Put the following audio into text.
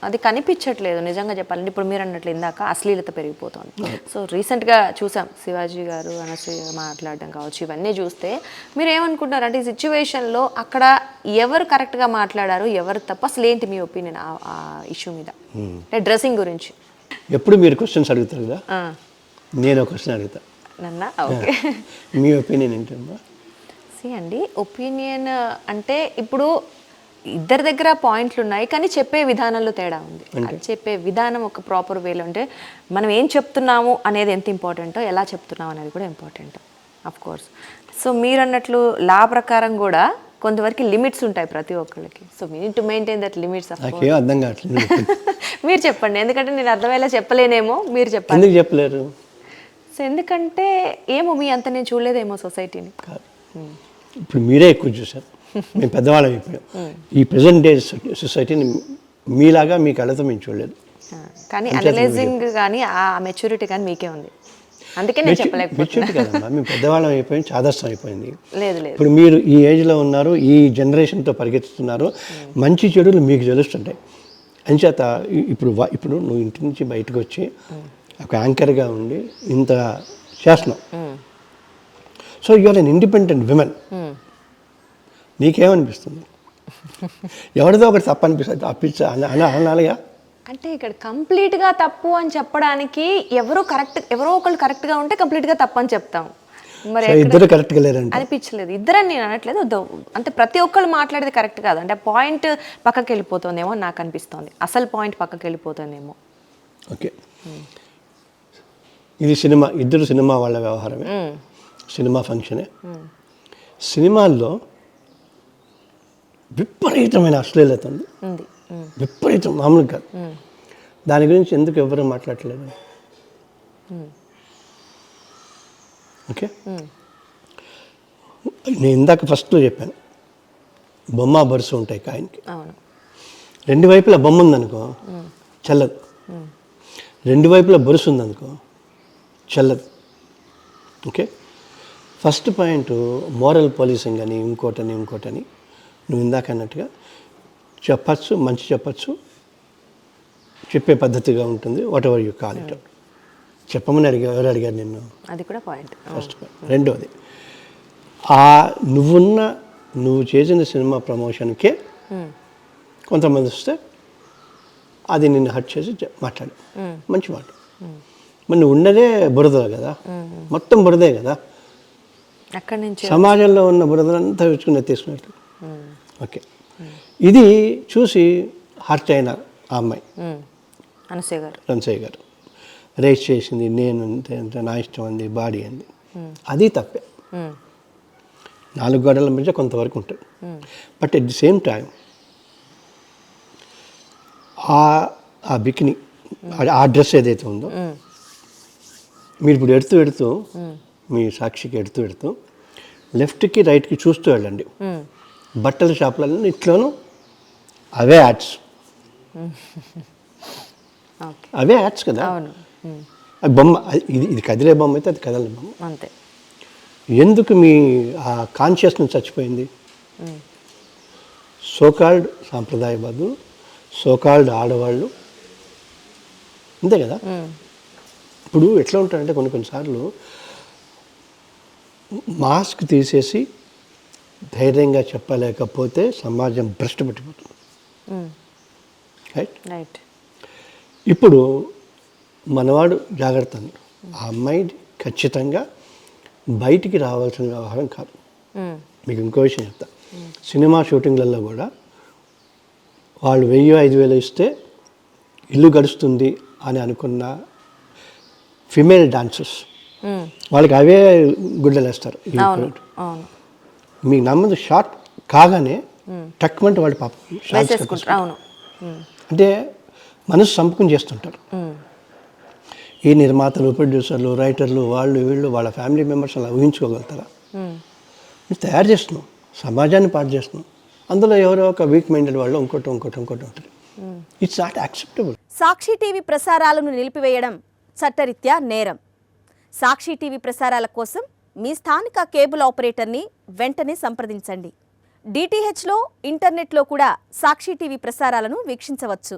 అది కనిపించట్లేదు నిజంగా చెప్పాలంటే. ఇప్పుడు మీరు అన్నట్లు ఇందాక అశ్లీలత పెరిగిపోతుంది. సో రీసెంట్గా చూసాం శివాజీ గారు అనసూయ మాట్లాడడం కావచ్చు, ఇవన్నీ చూస్తే మీరు ఏమనుకుంటున్నారు అంటే ఈ సిచ్యువేషన్లో అక్కడ ఎవరు కరెక్ట్గా మాట్లాడారు, ఎవరు తప్ప, అసలు ఏంటి మీ ఒపీనియన్ ఆ ఇష్యూ మీద, అంటే డ్రెస్సింగ్ గురించి? ఎప్పుడు మీరు క్వశ్చన్స్ అడుగుతారు కదా, నేను ఒక క్వశ్చన్ అడుగుతా. నన్నా? ఓకే, మీ ఒపీనియన్ ఏంటమ్మా? అండి ఒపీనియన్ అంటే ఇప్పుడు ఇద్దరి దగ్గర పాయింట్లు ఉన్నాయి, కానీ చెప్పే విధానంలో తేడా ఉంది. చెప్పే విధానం ఒక ప్రాపర్ వేలో ఉంటే మనం ఏం చెప్తున్నాము అనేది ఎంత ఇంపార్టెంటో, ఎలా చెప్తున్నాం అనేది కూడా ఇంపార్టెంట్ ఆఫ్ కోర్స్. సో మీరు అన్నట్లు లా ప్రకారం కూడా కొంతవరకు లిమిట్స్ ఉంటాయి ప్రతి ఒక్కరికి. So we need to maintain that limits. అర్థం కావట్లేదు. మీరు చెప్పండి, ఎందుకంటే నేను అర్థమయ్యేలా చెప్పలేనేమో, మీరు చెప్పండి. ఎందుకు చెప్పలేరు? సో ఎందుకంటే ఏమో మీ అంత నేను చూడలేదేమో సొసైటీని. ఇప్పుడు మీరే ఎక్కువ చూసారు, మేము పెద్దవాళ్ళం అయిపోయాం. ఈ ప్రజెంట్ డే సొసైటీని మీలాగా మీ కళ్ళతో మేము చూడలేదు. కానీ అనలైజింగ్ కానీ ఆ మెచ్యూరిటీ కానీ మీకే ఉంది, అందుకే నేను చెప్పలేకపోతున్నా. కదమ్మా, మేము పెద్దవాళ్ళం అయిపోయాం, చాదస్తం అయిపోయింది. లేదు లేదు, ఇప్పుడు మీరు ఈ ఏజ్లో ఉన్నారు, ఈ జనరేషన్తో పరిగెత్తుతున్నారు, మంచి చెడులు మీకు తెలుస్తుంటాయి. అంచేత ఇప్పుడు నువ్వు ఇంటి నుంచి బయటకు వచ్చి ఒక యాంకర్గా ఉండి ఇంత చేస్తున్నావు. So you are an independent women. నీకేమనిపిస్తుంది? ఎవరిదో ఒకటి తప్పు అనిపిస్తుంది అనాలిగా? అంటే ఇక్కడ కంప్లీట్గా తప్పు అని చెప్పడానికి ఎవరో ఒకళ్ళు కరెక్ట్గా ఉంటే కంప్లీట్గా తప్పు అని చెప్తాం. మరి ఇద్దరు కరెక్ట్గా లేరంటే అనిపించలేదు. ఇద్దరని నేను అనట్లేదు, అంటే ప్రతి ఒక్కళ్ళు మాట్లాడేది కరెక్ట్ కాదు. అంటే పాయింట్ పక్కకి వెళ్ళిపోతుందేమో నాకు అనిపిస్తుంది, అసలు పాయింట్ పక్కకి వెళ్ళిపోతుందేమో. ఓకే, ఇది సినిమా, ఇద్దరు సినిమా వాళ్ళ వ్యవహారమే, సినిమా ఫంక్షనే. సినిమాల్లో విపరీతమైన అశ్లీలత ఉంది, విపరీతం, మామూలుగా కాదు. దాని గురించి ఎందుకు ఎవరు మాట్లాడలేదు? ఓకే, నేను ఇందాక ఫస్ట్లో చెప్పాను, బొమ్మ బరుసు ఉంటాయి కాయిన్కి. రెండు వైపులా బొమ్మ ఉందనుకో చల్లదు, రెండు వైపులా బరుసు ఉందనుకో చల్లదు. Okay, first point moral policing అని ఇంకోటని నువ్వు ఇందాక అన్నట్టుగా చెప్పచ్చు, మంచి చెప్పచ్చు, చెప్పే పద్ధతిగా ఉంటుంది, what ever you call it. చెప్పమని ఎవరు అడిగారు నిన్ను? అది కూడా పాయింట్, ఫస్ట్ పాయింట్. రెండవది, నువ్వు చేసిన సినిమా ప్రమోషన్కే కొంతమంది వస్తే అది నిన్ను హర్ట్ చేసి మాట్లాడు, మంచి మాట. మరి నువ్వు ఉన్నదే బురదలో కదా, మొత్తం బురదే కదా, అక్కడి నుంచి సమాజంలో ఉన్న బురదనంతా తెచ్చుకుని తీసుకున్నట్టు. ఓకే, ఇది చూసి హర్ట్ అయిన ఆ అమ్మాయి అనసూయ గారు రేస్ చేసింది, నేను నా ఇష్టం అంది, బాడీ అంది, అది తప్పే. 4 గోడల మధ్య కొంతవరకు ఉంటుంది. But at the same time ఆ బికిని, ఆ డ్రెస్ ఏదైతే ఉందో, మీరు ఇప్పుడు ఎడుతూ మీ సాక్షికి ఎడుతూ లెఫ్ట్కి రైట్కి చూస్తూ వెళ్ళండి, బట్టల షాపులలో ఇట్లోనూ అవే యాడ్స్, అవే యాడ్స్ కదా. బొమ్మ ఇది కదిలే బొమ్మ అయితే అది కదలే బొమ్మ అంతే. ఎందుకు మీ ఆ కాన్షియస్నెస్ చచ్చిపోయింది? సోకాల్డ్ సాంప్రదాయవాదులు, సోకాల్డ్ ఆడవాళ్ళు, అంతే కదా. ఇప్పుడు ఎట్లా ఉంటారంటే కొన్నిసార్లు మాస్క్ తీసేసి ధైర్యంగా చెప్పలేకపోతే సమాజం భ్రష్టు పట్టిపోతుంది. రైట్. ఇప్పుడు మనవాడు జాగ్రత్త అన్నాడు, ఆ అమ్మాయి ఖచ్చితంగా బయటికి రావాల్సిన వ్యవహారం కాదు. మీకు ఇంకో విషయం చెప్తా, సినిమా షూటింగ్లలో కూడా వాళ్ళు 1000-5000 ఇస్తే ఇల్లు గడుస్తుంది అని అనుకున్న ఫిమేల్ డాన్సర్స్ వాళ్ళకి అవే గుడ్డలు వేస్తారు. మీకు నమ్మదు, షార్ట్ కాగానే టక్మంటే వాళ్ళు పాపం అంటే మనసు సంపకం చేస్తుంటారు. ఈ నిర్మాతలు, ప్రొడ్యూసర్లు, రైటర్లు, వీళ్ళు వాళ్ళ ఫ్యామిలీ మెంబర్స్ అలా ఊహించుకోగలుగుతారా? మీరు తయారు చేస్తున్నాం, సమాజాన్ని పాటు చేస్తున్నాం, అందులో ఎవరో ఒక వీక్ మైండెడ్ వాళ్ళు ఇంకోటి ఉంటుంది. It's not acceptable. Sakshi TV ప్రసారాలను నిలిపివేయడం చట్టరీత్యా నేరం. సాక్షి టీవీ ప్రసారాల కోసం మీ స్థానిక కేబుల్ ఆపరేటర్ని వెంటనే సంప్రదించండి. DTHలో, ఇంటర్నెట్లో కూడా సాక్షి టీవీ ప్రసారాలను వీక్షించవచ్చు.